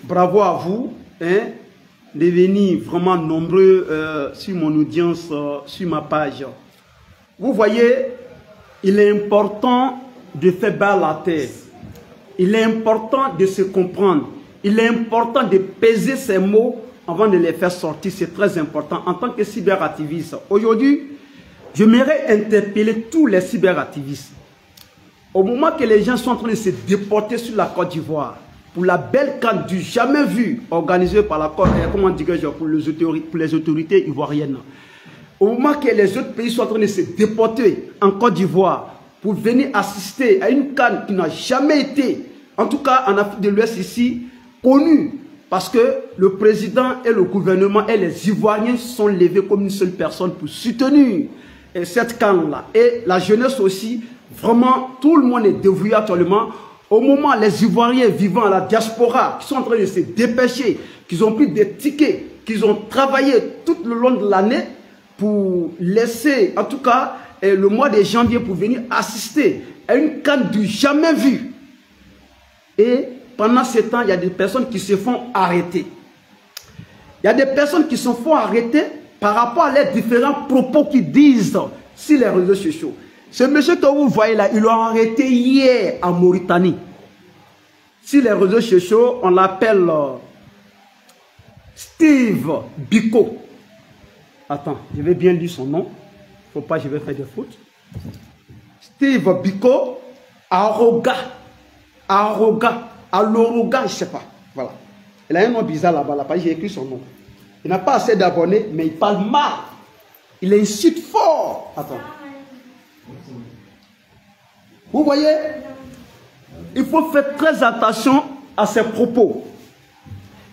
bravo à vous hein, de venir vraiment nombreux sur mon audience, sur ma page. Vous voyez, il est important de faire battre la terre. Il est important de se comprendre. Il est important de peser ses mots avant de les faire sortir. C'est très important en tant que cyberactiviste. Aujourd'hui, j'aimerais interpeller tous les cyberactivistes. Au moment que les gens sont en train de se déporter sur la Côte d'Ivoire, pour la belle canne du jamais vu organisée par la Côte, comment dirais-je, pour les autorités ivoiriennes. Au moment que les autres pays sont en train de se déporter en Côte d'Ivoire pour venir assister à une canne qui n'a jamais été, en tout cas en Afrique de l'Ouest ici, connue, parce que le président et le gouvernement et les Ivoiriens sont levés comme une seule personne pour soutenir cette canne-là. Et la jeunesse aussi, vraiment, tout le monde est dévoué actuellement. Au moment, les Ivoiriens vivant à la diaspora, qui sont en train de se dépêcher, qui ont pris des tickets, qui ont travaillé tout le long de l'année pour laisser, en tout cas, le mois de janvier pour venir assister à une canne du jamais vu. Et pendant ce temps, il y a des personnes qui se font arrêter. Il y a des personnes qui se font arrêter par rapport à les différents propos qu'ils disent sur les réseaux sociaux. Ce monsieur que vous voyez là, ils l'ont arrêté hier en Mauritanie. Sur les réseaux sociaux, on l'appelle Steve Biko. Attends, je vais bien lire son nom. Faut pas, je vais faire des fautes. Steve Biko Aroga. Aloroga, je ne sais pas. Voilà. Il a un nom bizarre là-bas. Là, j'ai écrit son nom. Il n'a pas assez d'abonnés, mais il parle mal. Il insulte fort. Attends. Vous voyez, il faut faire très attention à ses propos.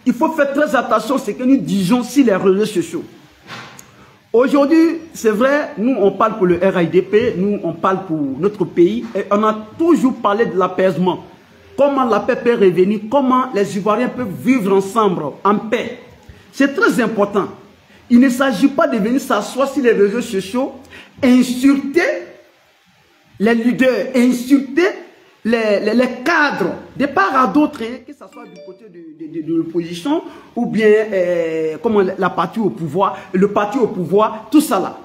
Il faut faire très attention à ce que nous disons sur les réseaux sociaux. Aujourd'hui, c'est vrai, nous on parle pour le RIDP, nous on parle pour notre pays et on a toujours parlé de l'apaisement. Comment la paix peut revenir, comment les Ivoiriens peuvent vivre ensemble en paix. C'est très important. Il ne s'agit pas de venir s'asseoir sur les réseaux sociaux, insulter les leaders, insulter les cadres, de part à d'autre, que ce soit du côté de l'opposition ou bien comment la partie au pouvoir, le parti au pouvoir, tout ça là.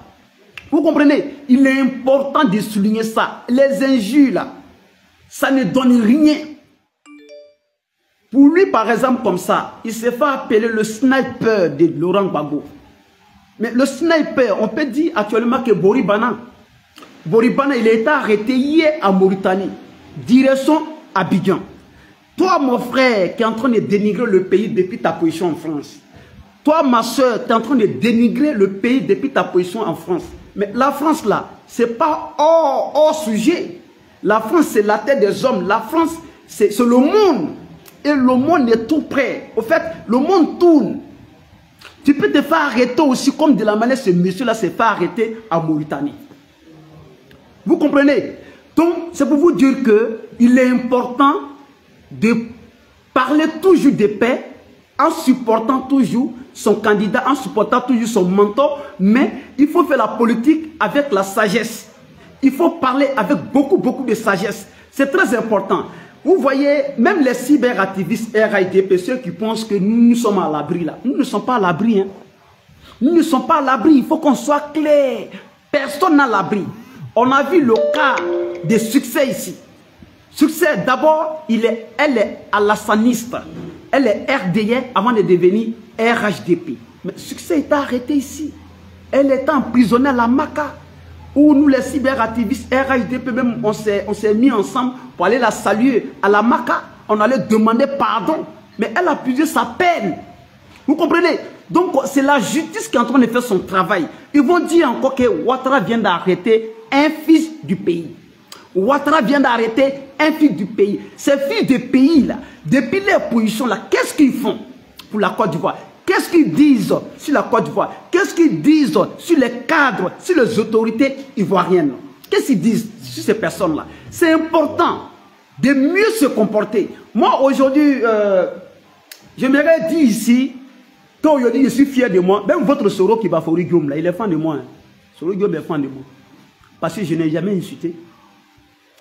Vous comprenez? Il est important de souligner ça. Les injures là, ça ne donne rien. Pour lui, par exemple, comme ça, il se fait appeler le sniper de Laurent Gbagbo. Mais le sniper, on peut dire actuellement que Boribana, il a été arrêté hier à Mauritanie, direction Abidjan. Toi, mon frère, qui est en train de dénigrer le pays depuis ta position en France. Toi, ma soeur, tu es en train de dénigrer le pays depuis ta position en France. Mais la France, là, ce n'est pas hors sujet. La France, c'est la tête des hommes. La France, c'est le monde. Et le monde est tout près. Au fait, le monde tourne. Tu peux te faire arrêter aussi comme de la manière ce monsieur-là s'est fait arrêter à Mauritanie. Vous comprenez? Donc, c'est pour vous dire qu'il est important de parler toujours de paix en supportant toujours son candidat, en supportant toujours son mentor. Mais il faut faire la politique avec la sagesse. Il faut parler avec beaucoup de sagesse. C'est très important. Vous voyez, même les cyberactivistes RIDP, ceux qui pensent que nous sommes à l'abri là, nous ne sommes pas à l'abri. Hein. Nous ne sommes pas à l'abri, il faut qu'on soit clair. Personne n'a l'abri. On a vu le cas de succès ici. Succès, d'abord, elle est alassaniste. Elle est RDA avant de devenir RHDP. Mais succès est arrêté ici. Elle est emprisonnée à la Maca. Où nous, les cyberactivistes RHDP, même, on s'est mis ensemble pour aller la saluer à la Maca. On allait demander pardon. Mais elle a purgé sa peine. Vous comprenez? Donc, c'est la justice qui est en train de faire son travail. Ils vont dire encore que Ouattara vient d'arrêter un fils du pays. Ouattara vient d'arrêter un fils du pays. Ces fils du pays-là, depuis leur position là, qu'est-ce qu'ils font pour la Côte d'Ivoire? Qu'est-ce qu'ils disent sur la Côte d'Ivoire? Qu'est-ce qu'ils disent sur les cadres, sur les autorités ivoiriennes? Qu'est-ce qu'ils disent sur ces personnes-là? C'est important de mieux se comporter. Moi, aujourd'hui, j'aimerais dire ici, qu'aujourd'hui, je suis fier de moi. Même votre Soro qui va faire Guillaume, là, il est fan de moi. Hein. Soro Guillaume est fan de moi. Parce que je n'ai jamais insulté.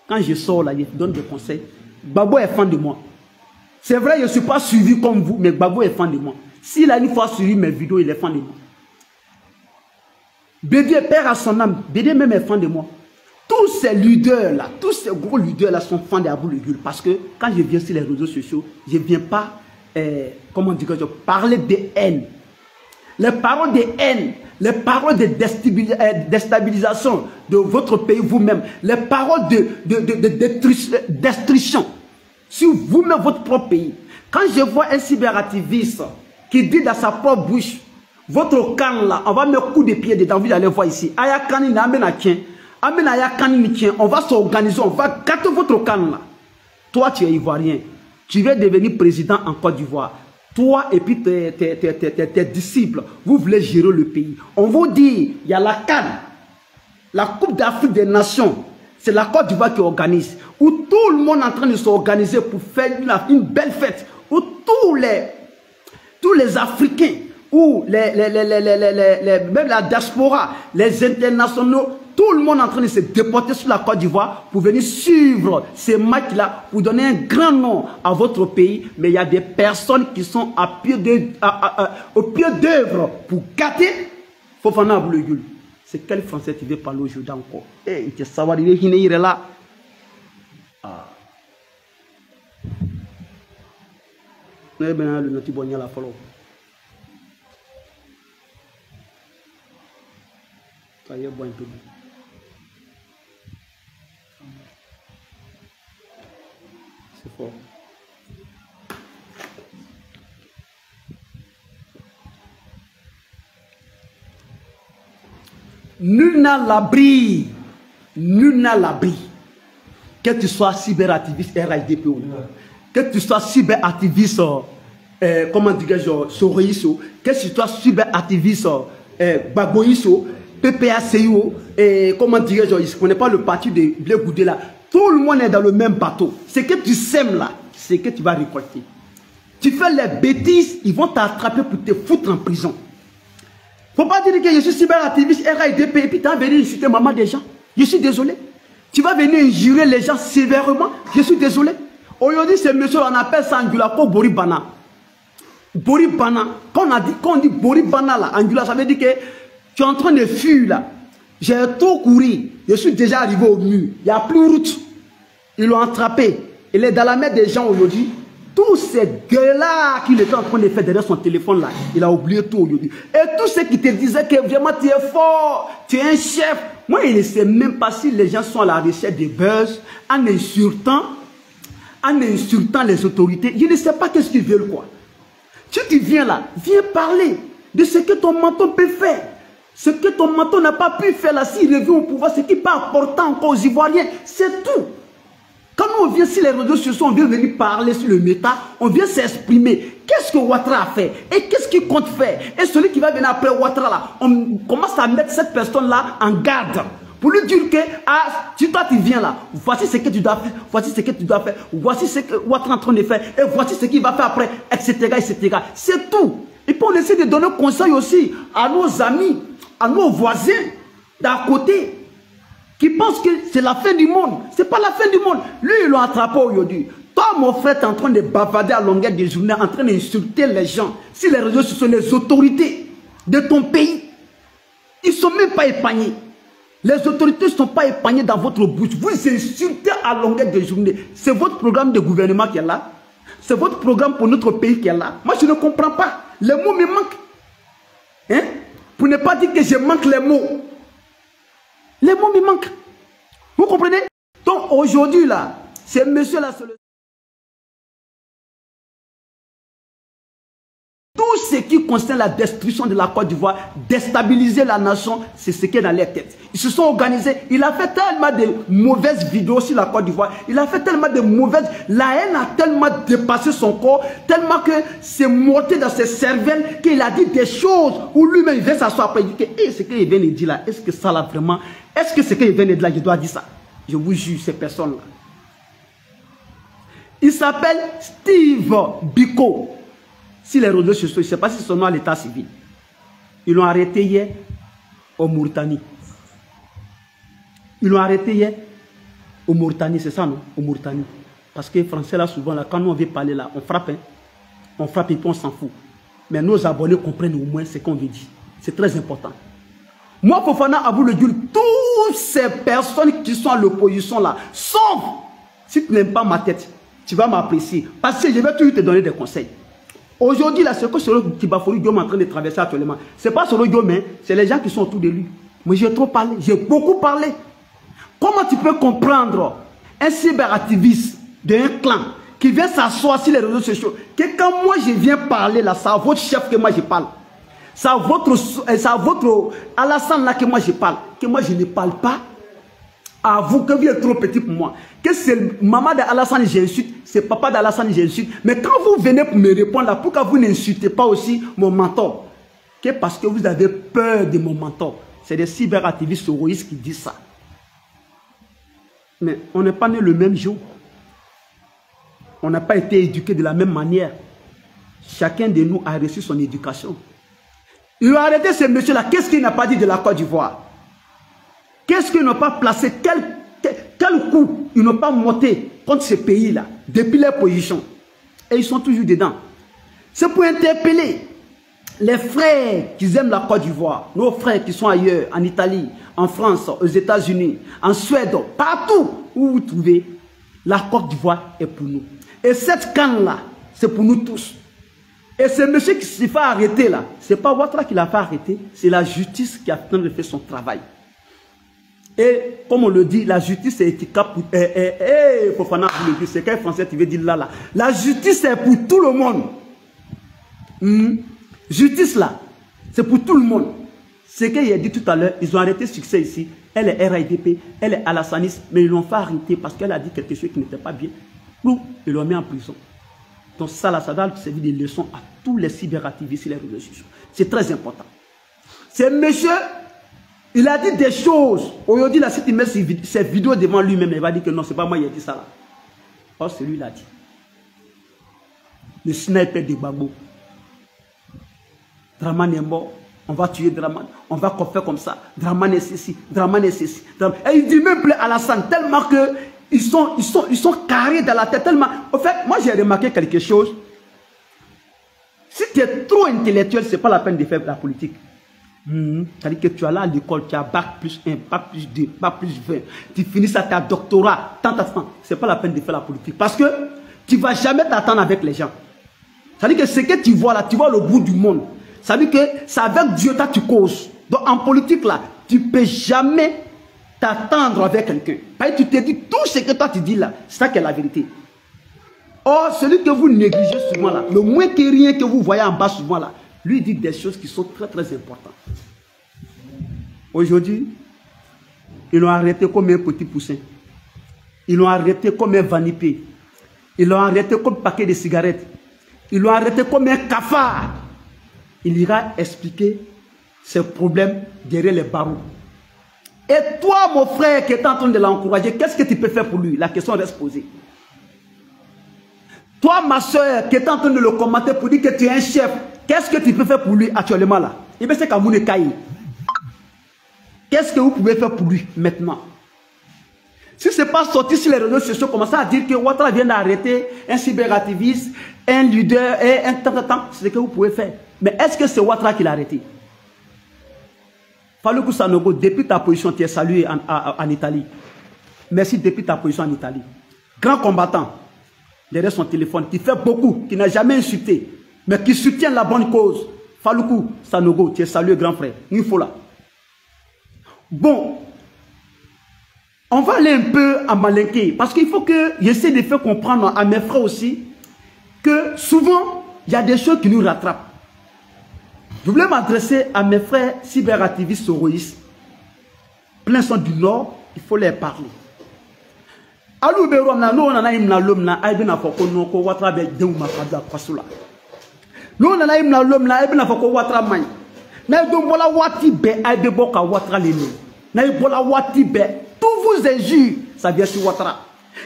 Quand je sors là, je donne des conseils. Babo est fan de moi. C'est vrai, je ne suis pas suivi comme vous, mais Gbagbo est fan de moi. S'il a une fois suivi mes vidéos, il est fan de moi. Bédié, père à son âme, Bédié même est fan de moi. Tous ces leaders-là, tous ces gros leaders-là sont fans d'Abou Le Gul. Parce que quand je viens sur les réseaux sociaux, je ne viens pas, comment dire, parler de haine. Les paroles de haine, les paroles de déstabilisation de votre pays vous-même, les paroles de destruction sur vous-même, votre propre pays. Quand je vois un cyberactiviste qui dit dans sa propre bouche, votre camp là, on va mettre coup de pied dedans, vous allez voir ici. On va s'organiser, on va gâter votre camp là. Toi, tu es ivoirien, tu veux devenir président en Côte d'Ivoire. Toi et puis tes disciples, vous voulez gérer le pays. On vous dit, il y a la CAN, la Coupe d'Afrique des Nations. C'est la Côte d'Ivoire qui organise. Où tout le monde est en train de s'organiser pour faire une belle fête. Où tous les Africains, où même la diaspora, les internationaux, tout le monde est en train de se déporter sur la Côte d'Ivoire pour venir suivre ces matchs-là, pour donner un grand nom à votre pays. Mais il y a des personnes qui sont au pied d'œuvre pour gâter Fofana Abou Le Gul. C'est quel français tu veux parler aujourd'hui encore? Eh, tu sais savoir, il est là. Ah. Le noti bonya la follow. Ça y est, bon, un peu. C'est fort. Nul n'a l'abri. Nul n'a l'abri. Que tu sois cyberactiviste RHDPO, que tu sois cyberactiviste, comment dire, Soroiso, que tu sois cyberactiviste, Baboiso, PPACIO, comment dire, je ne connais pas le parti de Blé Goudé là. Tout le monde est dans le même bateau. Ce que tu sèmes là, c'est que tu vas récolter. Tu fais les bêtises, ils vont t'attraper pour te foutre en prison. Faut pas dire que je suis cyberactiviste RAIDP et puis tu vas venir insulter maman des gens. Je suis désolé. Tu vas venir injurer les gens sévèrement. Je suis désolé. Aujourd'hui, ce monsieur, on appelle ça Angulako Boribana. Boribana. Quand on dit Boribana là, Angula, ça veut dire que tu es en train de fuir là. J'ai trop couru. Je suis déjà arrivé au mur. Il n'y a plus de route. Ils l'ont attrapé. Il est dans la main des gens aujourd'hui. Tous ces gueules-là qu'il était en train de faire derrière son téléphone là, il a oublié tout aujourd'hui. Et tous ceux qui te disaient que vraiment tu es fort, tu es un chef. Moi, je ne sais même pas si les gens sont à la recherche des buzz en insultant les autorités. Je ne sais pas qu'est-ce qu'ils veulent quoi. Si tu viens là, viens parler de ce que ton menton peut faire. Ce que ton menton n'a pas pu faire là, s'il revient au pouvoir, ce qui peut apporter encore aux Ivoiriens, c'est tout. Quand on vient sur les réseaux sociaux, on vient venir parler sur le méta, on vient s'exprimer. Qu'est-ce que Ouattara a fait? Et qu'est-ce qu'il compte faire? Et celui qui va venir après Ouattara là, on commence à mettre cette personne-là en garde. Pour lui dire que, ah, si toi tu viens là, voici ce que tu dois faire, voici ce que tu dois faire, voici ce que Ouattara est en train de faire, et voici ce qu'il va faire après, etc., etc. C'est tout. Et puis on essaie de donner conseil aussi à nos amis, à nos voisins d'à côté, qui pensent que c'est la fin du monde. Ce n'est pas la fin du monde. Lui, ils l'ont attrapé aujourd'hui. Toi, mon frère, tu es en train de bavarder à longueur de journée, en train d'insulter les gens. Si les réseaux sociaux, les autorités de ton pays, ils ne sont même pas épargnés. Les autorités ne sont pas épargnées dans votre bouche. Vous insultez à longueur de journée. C'est votre programme de gouvernement qui est là. C'est votre programme pour notre pays qui est là. Moi, je ne comprends pas. Les mots me manquent. Hein? Pour ne pas dire que je manque les mots. Les mots me manquent. Vous comprenez? Donc aujourd'hui là, ces messieurs-là, tout ce qui concerne la destruction de la Côte d'Ivoire, déstabiliser la nation, c'est ce qui est dans leur tête. Ils se sont organisés. Il a fait tellement de mauvaises vidéos sur la Côte d'Ivoire. Il a fait tellement de mauvaises... La haine a tellement dépassé son corps, tellement que c'est monté dans ses cervelles qu'il a dit des choses où lui-même il vient s'asseoir après. Il dit que ce qu'il vient de dire là, est-ce que ça là vraiment... Est-ce que ce qu'il vient de dire là, je dois dire ça? Je vous jure, ces personnes-là. Il s'appelle Steve Biko. Si les réseaux sociaux, je ne sais pas si c'est son nom à l'état civil. Ils l'ont arrêté hier au Mauritanie. Ils l'ont arrêté hier au Mauritanie, c'est ça non? Au Mauritanie. Parce que les Français, là, souvent, là, quand nous on veut parler, là, on frappe. Hein. On frappe et puis on s'en fout. Mais nos abonnés comprennent au moins ce qu'on veut dire. C'est très important. Moi, Fofana Abou le Dioul, toutes ces personnes qui sont à l'opposition là, sauf si tu n'aimes pas ma tête, tu vas m'apprécier. Parce que je vais toujours te donner des conseils. Aujourd'hui, là, ce que Soro Tibafouri Diom est en train de traverser actuellement, ce n'est pas Soro Diom, mais c'est les gens qui sont autour de lui. Moi, j'ai trop parlé, j'ai beaucoup parlé. Comment tu peux comprendre un cyberactiviste d'un clan qui vient s'asseoir sur les réseaux sociaux, que quand moi je viens parler là, c'est à votre chef que moi je parle. C'est à votre Alassane là que moi je parle. Que moi je ne parle pas à vous, que vous êtes trop petit pour moi. Que c'est maman d'Alassane j'insulte, c'est papa d'Alassane j'insulte. Mais quand vous venez pour me répondre là, pourquoi vous n'insultez pas aussi mon mentor? Que parce que vous avez peur de mon mentor. C'est des cyberactivistes soroïstes qui disent ça. Mais on n'est pas né le même jour. On n'a pas été éduqué de la même manière. Chacun de nous a reçu son éducation. Il a arrêté ce monsieur-là. Qu'est-ce qu'il n'a pas dit de la Côte d'Ivoire? Qu'est-ce qu'il n'a pas placé? Quel coup ils n'ont pas monté contre ce pays-là depuis leur position? Et ils sont toujours dedans. C'est pour interpeller les frères qui aiment la Côte d'Ivoire, nos frères qui sont ailleurs, en Italie, en France, aux États-Unis, en Suède, partout où vous trouvez, la Côte d'Ivoire est pour nous. Et cette canne-là, c'est pour nous tous. Et ce monsieur qui s'est fait arrêter là, ce n'est pas Ouattara qui l'a fait arrêter, c'est la justice qui a fait son travail. Et comme on le dit, la justice est efficace pour... Fofana, c'est quel français tu veux dire là? La justice est pour tout le monde. Justice là, c'est pour tout le monde. Ce qu'il a dit tout à l'heure, ils ont arrêté Succès ici. Elle est RIDP, elle est Alassaniste, mais ils l'ont fait arrêter parce qu'elle a dit quelque chose qui n'était pas bien. Nous, ils l'ont mis en prison. Donc ça, là, ça doit servir de leçon à tous les cyberactivistes sur les réseaux sociaux. C'est très important. Ce monsieur, il a dit des choses. Aujourd'hui, là, si tu mets ses vidéos devant lui-même, il va dire que non, c'est pas moi qui ai dit ça là. Or, c'est lui qui l'a dit. Le sniper de Gbagbo. Draman est mort. On va tuer Draman. On va faire comme ça. Draman est ceci. Draman est ceci. Et il dit même plus Alassane tellement que ils sont carrés dans la tête tellement. En fait, moi j'ai remarqué quelque chose. Si tu es trop intellectuel, ce n'est pas la peine de faire de la politique. C'est-à-dire que tu as là à l'école, tu as bac plus 1, bac plus 2, bac plus 20. Tu finis ça, tu as doctorat, tant. Ce n'est pas la peine de faire la politique. Parce que tu ne vas jamais t'attendre avec les gens. C'est-à-dire que ce que tu vois là, tu vois le bout du monde. C'est-à-dire que c'est avec Dieu que tu causes. Donc en politique là, tu ne peux jamais t'attendre avec quelqu'un. Parce que tu te dis, tout ce que toi tu dis là, c'est ça qui est la vérité. Or, celui que vous négligez souvent là, le moins que rien que vous voyez en bas souvent là, lui dit des choses qui sont très très importantes. Aujourd'hui, ils l'ont arrêté comme un petit poussin. Ils l'ont arrêté comme un vanipé. Ils l'ont arrêté comme un paquet de cigarettes. Ils l'ont arrêté comme un cafard. Il ira expliquer ses problèmes derrière les barreaux. Et toi, mon frère, qui est en train de l'encourager, qu'est-ce que tu peux faire pour lui? La question reste posée. Toi, ma soeur, qui est en train de le commenter pour dire que tu es un chef, qu'est-ce que tu peux faire pour lui actuellement là? Il veut c'est qu'à Moune Kaï. Qu'est-ce que vous pouvez faire pour lui maintenant? Si ce n'est pas sorti sur les réseaux sociaux, commencer à dire que Ouattara vient d'arrêter un cyberactiviste, un leader, et un temps, c'est ce que vous pouvez faire. Mais est-ce que c'est Ouattara qui l'a arrêté? Falokou Sanogo, depuis ta position, tu es salué en Italie. Merci depuis ta position en Italie. Grand combattant, derrière son téléphone, qui fait beaucoup, qui n'a jamais insulté, mais qui soutient la bonne cause. Falokou Sanogo, tu es salué, grand frère. Il faut là. Bon, on va aller un peu à Malinké, parce qu'il faut que j'essaie de faire comprendre à mes frères aussi que souvent, il y a des choses qui nous rattrapent. Je voulais m'adresser à mes frères cyberactivistes soroïstes. Plein sont du Nord, il faut les parler. Alou Berouamna, nous on en a une l'homme, aïe na foko no ko Ouattara be deuma makada kwasula. Nous on en a une l'homme, aïe na foko Ouattara maï. Na do bola wati be aïe boka Ouattara leno. Na bola wati be, tous vous injures, ça vient sur Ouattara.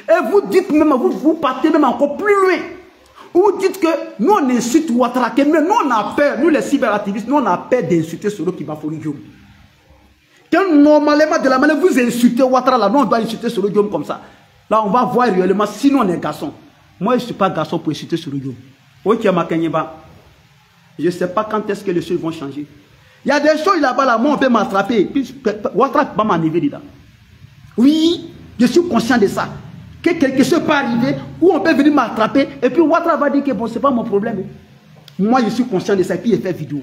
Et vous dites même, vous partez même encore plus loin. Vous dites que nous on insulte Ouattara, mais nous on a peur, nous les cyberactivistes, nous on a peur d'insulter Soro Tibafouri Diom. Que normalement de la manière vous insultez Ouattara là, nous on doit insulter Soro Diom comme ça. Là, on va voir réellement, sinon on est garçon. Moi, je ne suis pas garçon pour insulter sur le dos. Ok, je ne sais pas quand est-ce que les choses vont changer. Il y a des choses là-bas, là, moi, on peut m'attraper. Ouattara ne peut pas m'enlever dedans. Oui, je suis conscient de ça. Que quelque chose peut arriver, où on peut venir m'attraper, et puis Ouattara va dire que bon, ce n'est pas mon problème. Moi, je suis conscient de ça, et puis il fait vidéo.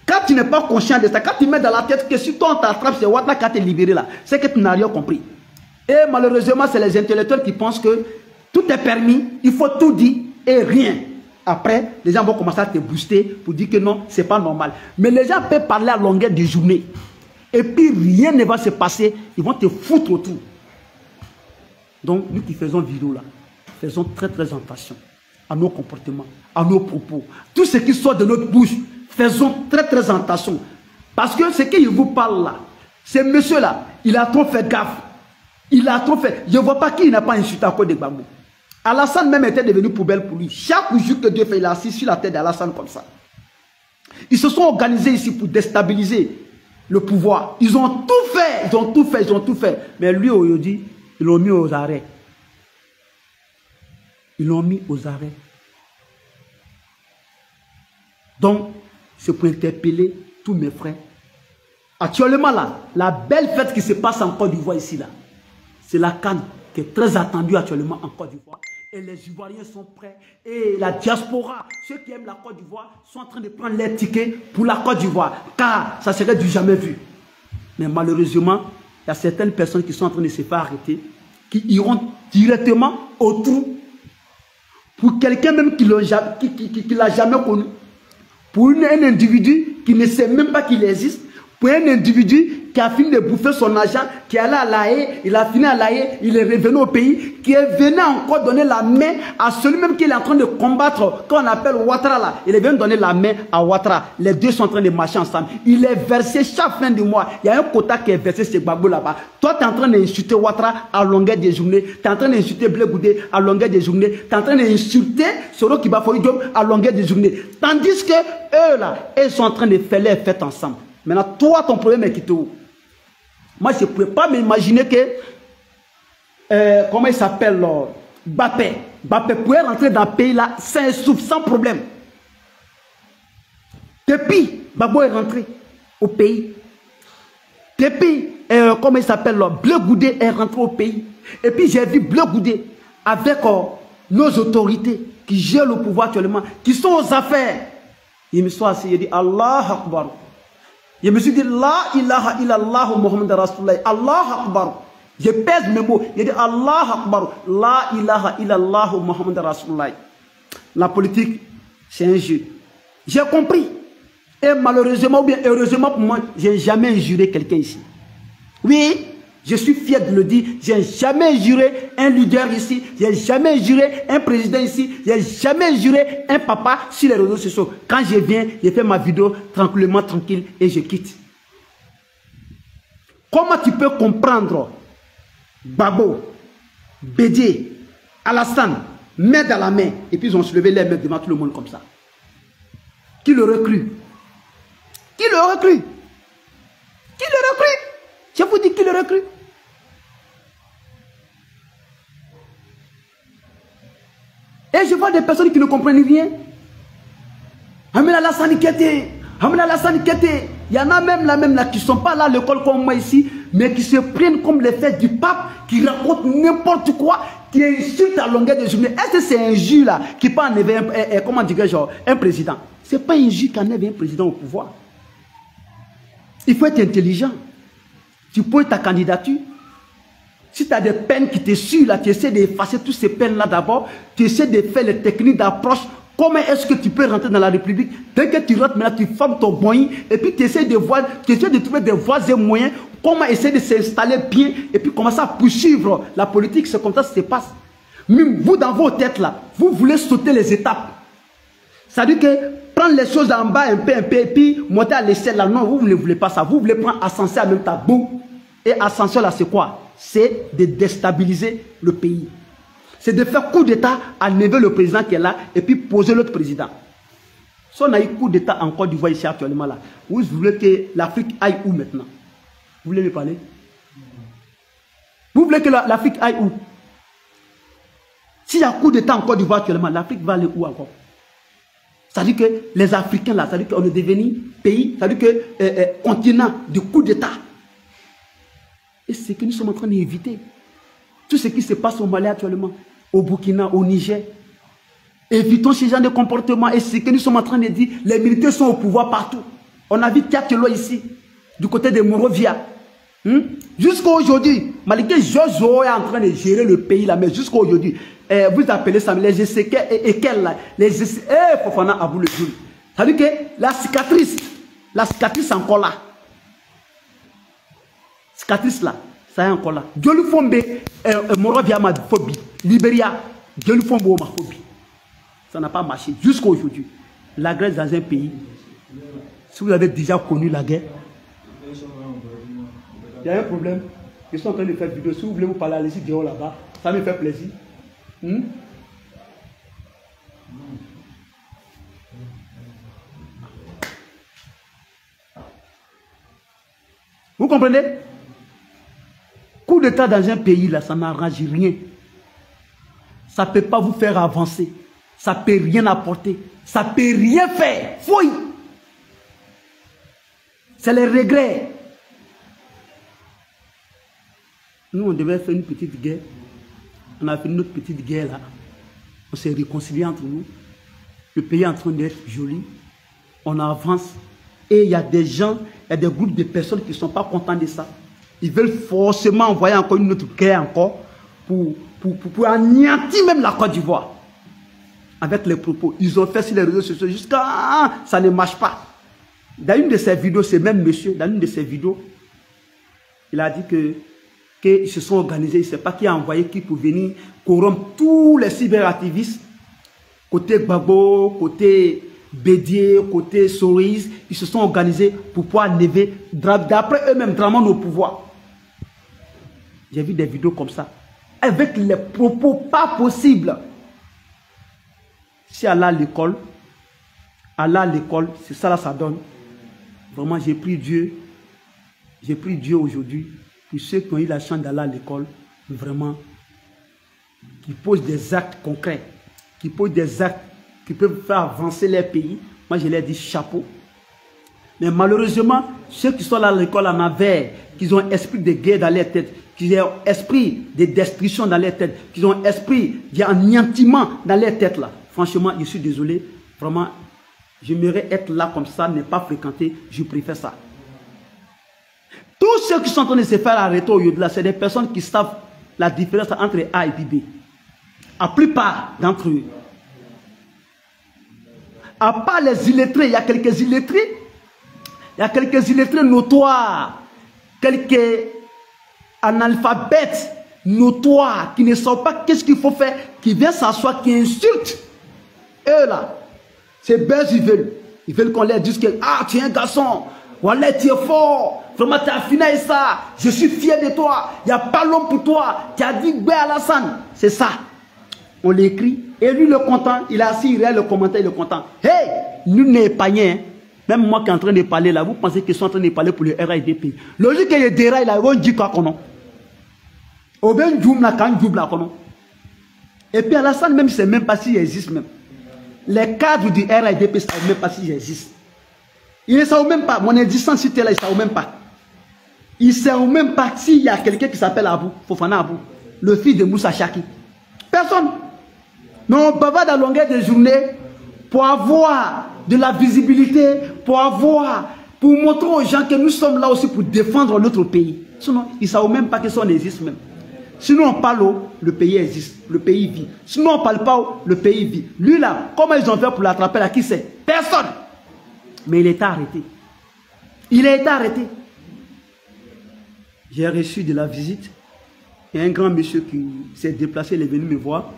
Quand tu n'es pas conscient de ça, quand tu mets dans la tête que si toi on t'attrape, c'est Ouattara qui a te libéré là, c'est que tu n'as rien compris. Et malheureusement, c'est les intellectuels qui pensent que tout est permis, il faut tout dire et rien. Après, les gens vont commencer à te booster pour dire que non, c'est pas normal. Mais les gens peuvent parler à longueur de journée. Et puis rien ne va se passer, ils vont te foutre autour. Donc, nous qui faisons vidéo là, faisons très très attention à nos comportements, à nos propos. Tout ce qui sort de notre bouche, faisons très très attention. Parce que ce qu'il vous parle là, ce monsieur là, il a trop fait gaffe. Il a trop fait. Je ne vois pas qui n'a pas insulté à cause de Gbagbo. Alassane même était devenu poubelle pour lui. Chaque jour que Dieu fait, il a assis sur la tête d'Alassane comme ça. Ils se sont organisés ici pour déstabiliser le pouvoir. Ils ont tout fait. Ils ont tout fait. Ils ont tout fait. Mais lui, aujourd'hui, ils l'ont mis aux arrêts. Ils l'ont mis aux arrêts. Donc, c'est pour interpeller tous mes frères. Actuellement, là, la belle fête qui se passe en Côte d'Ivoire ici, là, c'est la CAN qui est très attendue actuellement en Côte d'Ivoire. Et les Ivoiriens sont prêts. Et la diaspora, ceux qui aiment la Côte d'Ivoire, sont en train de prendre les tickets pour la Côte d'Ivoire. Car ça serait du jamais vu. Mais malheureusement, il y a certaines personnes qui sont en train de se faire arrêter, qui iront directement au trou. Pour quelqu'un même qui ne l'a jamais connu. Pour un individu qui ne sait même pas qu'il existe. Pour un individu qui a fini de bouffer son argent, qui est allé à La Haye, il a fini à La Haye, il est revenu au pays, qui est venu encore donner la main à celui même qui est en train de combattre, qu'on appelle Ouattara là. Il est venu donner la main à Ouattara. Les deux sont en train de marcher ensemble. Il est versé chaque fin du mois. Il y a un quota qui est versé chez Gbagbo là-bas. Toi, tu es en train d'insulter Ouattara à longueur des journées. Tu es en train d'insulter Blé Goudé à longueur des journées. Tu es en train d'insulter Soro Kibafoy Diop à longueur des journées. Tandis que eux là, ils sont en train de faire les fêtes ensemble. Maintenant, toi, ton problème est quitté où? Moi, je ne pouvais pas m'imaginer que, comment il s'appelle, Bappé pouvait rentrer dans le pays là, sans problème. Depuis, Gbagbo est rentré au pays. Depuis, comment il s'appelle, Blé Goudé est rentré au pays. Et puis, j'ai vu Blé Goudé avec nos autorités qui gèrent le pouvoir actuellement, qui sont aux affaires. Il me soit assis, il dit Allah Akbar. Je me suis dit, La ilaha illallah Muhammad Rasulullah. Allah Akbar. Je pèse mes mots. Je dis Allah Akbar. La ilaha illallah Muhammad Rasulullah. La politique, c'est un jeu. J'ai compris. Et malheureusement ou bien heureusement pour moi, je n'ai jamais injuré quelqu'un ici. Oui, je suis fier de le dire. Je n'ai jamais injuré un leader ici. Je n'ai jamais injuré un président ici. Je n'ai jamais injuré un papa sur les réseaux sociaux. Quand je viens, je fais ma vidéo tranquillement, tranquille et je quitte. Comment tu peux comprendre Gbagbo, Bédié, Alassane, main dans la main, et puis ils ont soulevé les mains devant tout le monde comme ça? Qui le recrue? Qui le recrue? Qui le recrue? Je vous dis qui le recrue? Et je vois des personnes qui ne comprennent rien. Amina Alassane Kété. Il y en a même là qui ne sont pas là à l'école comme moi ici, mais qui se prennent comme les fêtes du pape, qui racontent n'importe quoi, qui insultent à longueur de journée. Est-ce que c'est un juge là qui peut enlever comment dirais-je, un président? Ce n'est pas un juge qui enlève un président au pouvoir. Il faut être intelligent. Tu poses ta candidature. Si tu as des peines qui te suivent là, tu essaies d'effacer toutes ces peines là d'abord. Tu essaies de faire les techniques d'approche. Comment est-ce que tu peux rentrer dans la République? Dès que tu rentres, maintenant tu formes ton moyen et puis tu essaies de voir, tu essaies de trouver des voies et moyens. Comment essayer de s'installer bien et puis commencer à poursuivre la politique. C'est comme ça que ça se passe. Même vous, dans vos têtes là, vous voulez sauter les étapes. Ça veut dire que prendre les choses en bas un peu, et puis monter à l'échelle là. Non, vous ne voulez pas ça. Vous voulez prendre ascenseur en même temps. Boum. Et ascenseur là, c'est quoi? C'est de déstabiliser le pays. C'est de faire coup d'État, enlever le président qui est là et puis poser l'autre président. Si on a eu coup d'État en Côte d'Ivoire ici actuellement là, vous voulez que l'Afrique aille où maintenant? Vous voulez me parler? Vous voulez que l'Afrique aille où? S'il y a coup d'État en Côte d'Ivoire actuellement, l'Afrique va aller où encore? C'est-à-dire que les Africains, là, c'est-à-dire qu'on est devenu pays, c'est-à-dire que continent de coup d'État. Et c'est ce que nous sommes en train d'éviter. Tout ce qui se passe au Mali actuellement, au Burkina, au Niger. Évitons ce genre de comportement. Et c'est ce que nous sommes en train de dire. Les militaires sont au pouvoir partout. On a vu Tiakelo ici, du côté de Monrovia. Jusqu'à aujourd'hui, malgré Jojo est en train de gérer le pays là, mais jusqu'à aujourd'hui, vous appelez ça les GCK et quel là? Les GCK, Fofana Abou le jour. Ça veut dire que la cicatrice est encore là. Cicatrice là, ça est encore là. Dieu lui fonde Monrovia ma phobie. Libéria, Dieu lui fonde ma phobie. Ça n'a pas marché jusqu'à aujourd'hui. La Grèce dans un pays, si vous avez déjà connu la guerre, il y a un problème. Je suis en train de faire une vidéo. Si vous voulez vous parler, allez-y dehors là-bas. Ça me fait plaisir. Vous comprenez? Coup d'État dans un pays, là, ça n'arrange rien. Ça ne peut pas vous faire avancer. Ça ne peut rien apporter. Ça ne peut rien faire. Fouille. C'est les regrets. Nous, on devait faire une petite guerre. On a fait une autre petite guerre là. On s'est réconcilié entre nous. Le pays est en train d'être joli. On avance. Et il y a des gens, il y a des groupes de personnes qui ne sont pas contents de ça. Ils veulent forcément envoyer encore une autre guerre encore pour anéantir même la Côte d'Ivoire. Avec les propos. Ils ont fait sur les réseaux sociaux jusqu'à... ça ne marche pas. Dans une de ces vidéos, c'est même monsieur, dans une de ces vidéos, il a dit qu'ils se sont organisés, il ne sait pas qui a envoyé qui pour venir corrompre tous les cyberactivistes, côté Gbagbo, côté Bédier, côté Soris, ils se sont organisés pour pouvoir lever, d'après eux-mêmes, vraiment au pouvoir. J'ai vu des vidéos comme ça, avec les propos pas possibles. Si Allah l'école, c'est ça là, ça donne. Vraiment, j'ai pris Dieu aujourd'hui, pour ceux qui ont eu la chance d'aller à l'école, vraiment, qui posent des actes concrets, qui posent des actes qui peuvent faire avancer les pays. Moi, je leur dis chapeau. Mais malheureusement, ceux qui sont là à l'école en envers, qui ont un esprit de guerre dans leur tête, qui ont un esprit de destruction dans leur tête, qui ont un esprit d'anéantissement dans leur tête, là. Franchement, je suis désolé. Vraiment, j'aimerais être là comme ça, ne pas fréquenter. Je préfère ça. Tous ceux qui sont en train de se faire arrêter au-delà, c'est des personnes qui savent la différence entre A et B. La plupart d'entre eux. À part les illettrés, il y a quelques illettrés. Il y a quelques illettrés notoires. Quelques analphabètes notoires qui ne savent pas qu'est-ce qu'il faut faire, qui viennent s'asseoir, qui insultent. Eux là, c'est bêtes, ils veulent. Ils veulent qu'on leur dise que ah, tu es un garçon, voilà, tu es fort, vraiment tu as affiné ça, je suis fier de toi, il n'y a pas l'homme pour toi, tu as dit Gbé Alassane. C'est ça. On l'écrit, et lui le content, il a assis, il regarde le commentaire, il est content. Hey, nul n'est épargné, hein. Même moi qui est en train de parler là, vous pensez qu'ils sont en train de parler pour le RIDP. Logique qu'il y ait des rails là, ils vont dire quoi qu'on a. Ou bien Djoum là, quand Djoum là, qu'on a. Et puis Alassane, même, il ne sait même pas s'il existe même. Les cadres du RIDP ne savent même pas s'il existe. Ils ne savent même pas, mon existence c'était là, ils ne savent même pas. Ils ne savent même pas s'il y a quelqu'un qui s'appelle Abou, Fofana Abou, le fils de Moussa Chaki. Personne. Mais on bavarde à longueur de journée pour avoir de la visibilité, pour montrer aux gens que nous sommes là aussi pour défendre notre pays. Sinon, ils ne savent même pas que ça existe même. Sinon, on parle, le pays existe, le pays vit. Sinon, on ne parle pas, le pays vit. Lui là, comment ils ont fait pour l'attraper là, qui sait? Personne. Mais il est arrêté. Il a été arrêté. J'ai reçu de la visite. Il y a un grand monsieur qui s'est déplacé, il est venu me voir.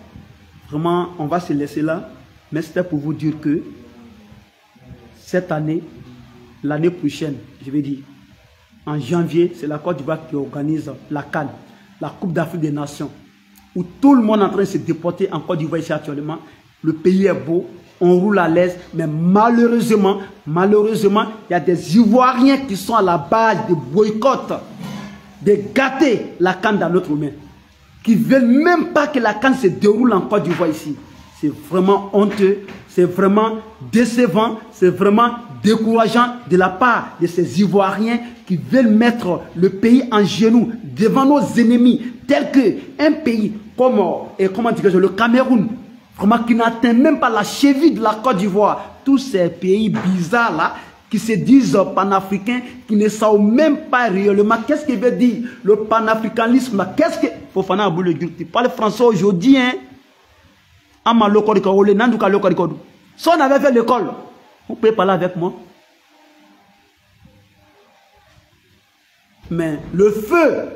Vraiment, on va se laisser là. Mais c'était pour vous dire que cette année, l'année prochaine, je vais dire, en janvier, c'est la Côte d'Ivoire qui organise la CAN, la Coupe d'Afrique des Nations, où tout le monde est en train de se déporter en Côte d'Ivoire ici actuellement. Le pays est beau, on roule à l'aise, mais malheureusement, il y a des Ivoiriens qui sont à la base de boycott, de gâter la CAN dans notre main. qui ne veulent même pas que la CAN se déroule en Côte d'Ivoire ici. C'est vraiment honteux, c'est vraiment décevant, c'est vraiment décourageant de la part de ces Ivoiriens qui veulent mettre le pays en genoux devant nos ennemis, tels qu'un pays comme le Cameroun, vraiment qui n'atteint même pas la cheville de la Côte d'Ivoire. Tous ces pays bizarres là, qui se disent panafricains, qui ne savent même pas réellement qu'est-ce qu'il veut dire le panafricanisme. Qu'est-ce que... Fofana Aboulé, tu parles français aujourd'hui, hein? Si on avait fait l'école, vous pouvez parler avec moi. Mais le feu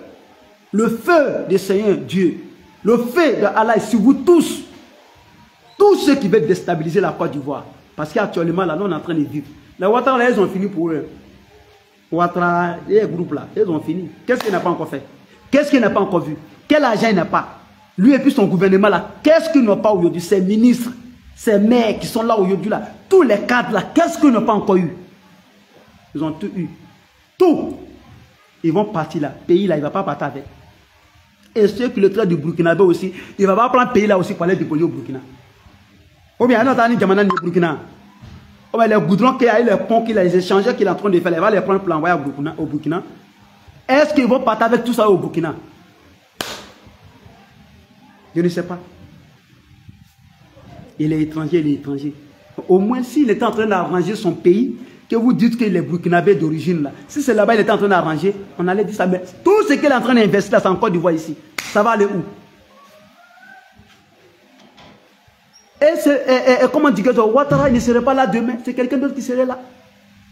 du Seigneur Dieu, le feu de Allah est sur vous tous. Tous ceux qui veulent déstabiliser la Côte d'Ivoire. Parce qu'actuellement, là, nous, on est en train de vivre. Les Ouattara, là, ils ont fini pour eux. Ouattara, les groupes là, ils ont fini. Qu'est-ce qu'il n'a pas encore fait? Qu'est-ce qu'il n'a pas encore vu? Quel argent il n'a pas? Lui et puis son gouvernement là, qu'est-ce qu'ils n'ont pas aujourd'hui? Ces ministres, ces maires qui sont là aujourd'hui là, tous les cadres là, qu'est-ce qu'ils n'ont pas encore eu? Ils ont tout eu. Tout. Ils vont partir là. Pays là, il ne va pas partir avec. Et ceux qui le traitent du Burkinabé aussi, il ne va pas prendre pays là aussi pour aller déposer au Burkina. Ou bien, il y a un Djamanan du Burkina. Ou bien, les goudrons qu'il y a, les ponts qu'il a, les échanges qu'il est en train de faire, il va les prendre pour l'envoyer au Burkina. Est-ce qu'ils vont partir avec tout ça au Burkina? Je ne sais pas. Il est étranger, il est étranger. Au moins, s'il était en train d'arranger son pays, que vous dites qu'il est burkinabé d'origine là. Si c'est là-bas, il était en train d'arranger, on allait dire ça. Mais tout ce qu'il est en train d'investir là, c'est en Côte d'Ivoire ici. Ça va aller où? Et comment dire que Ouattara ne serait pas là demain? C'est quelqu'un d'autre qui serait là.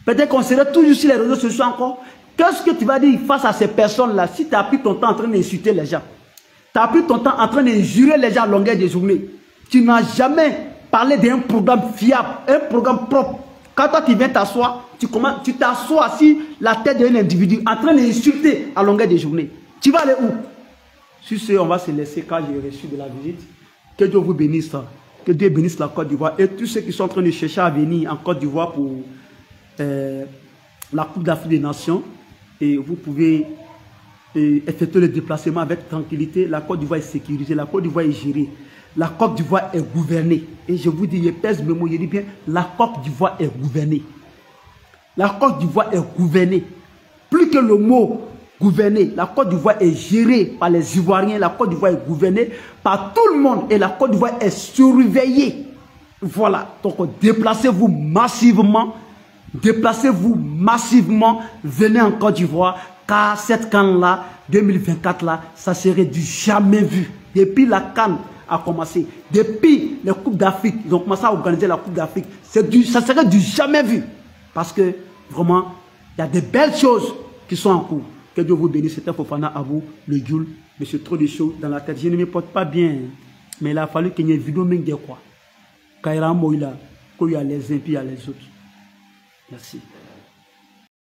Peut-être qu'on serait toujours sur les réseaux sociaux encore. Qu'est-ce que tu vas dire face à ces personnes-là si tu as pris ton temps en train d'insulter les gens? Tu as pris ton temps en train d'injurer les gens à longueur de journée. Tu n'as jamais parlé d'un programme fiable, un programme propre. Quand toi tu viens t'asseoir, tu t'assois sur la tête d'un individu en train d'insulter à longueur de journée. Tu vas aller où? Sur ce, on va se laisser quand j'ai reçu de la visite. Que Dieu vous bénisse. Que Dieu bénisse la Côte d'Ivoire. Et tous ceux qui sont en train de chercher à venir en Côte d'Ivoire pour la Coupe d'Afrique des Nations. Et vous pouvez effectuer le déplacement avec tranquillité. La Côte d'Ivoire est sécurisée. La Côte d'Ivoire est gérée. La Côte d'Ivoire est gouvernée. Et je vous dis, je pèse mes mots, je dis bien, la Côte d'Ivoire est gouvernée. La Côte d'Ivoire est gouvernée. Plus que le mot gouverner, la Côte d'Ivoire est gérée par les Ivoiriens. La Côte d'Ivoire est gouvernée par tout le monde. Et la Côte d'Ivoire est surveillée. Voilà. Donc, déplacez-vous massivement. Déplacez-vous massivement. Venez en Côte d'Ivoire. Car cette CAN-là, 2024, là, ça serait du jamais vu. Depuis la CAN a commencé. Depuis les Coupes d'Afrique, ils ont commencé à organiser la Coupe d'Afrique. Ça serait du jamais vu. Parce que, vraiment, il y a des belles choses qui sont en cours. Que Dieu vous bénisse. C'était Fofana Abou, le Djoul. Monsieur trop de choses dans la tête. Je ne me porte pas bien. Mais il a fallu qu'il y ait une vidéo même de quoi. Quand il y a un mot, il y a les uns puis il y a les autres. Merci.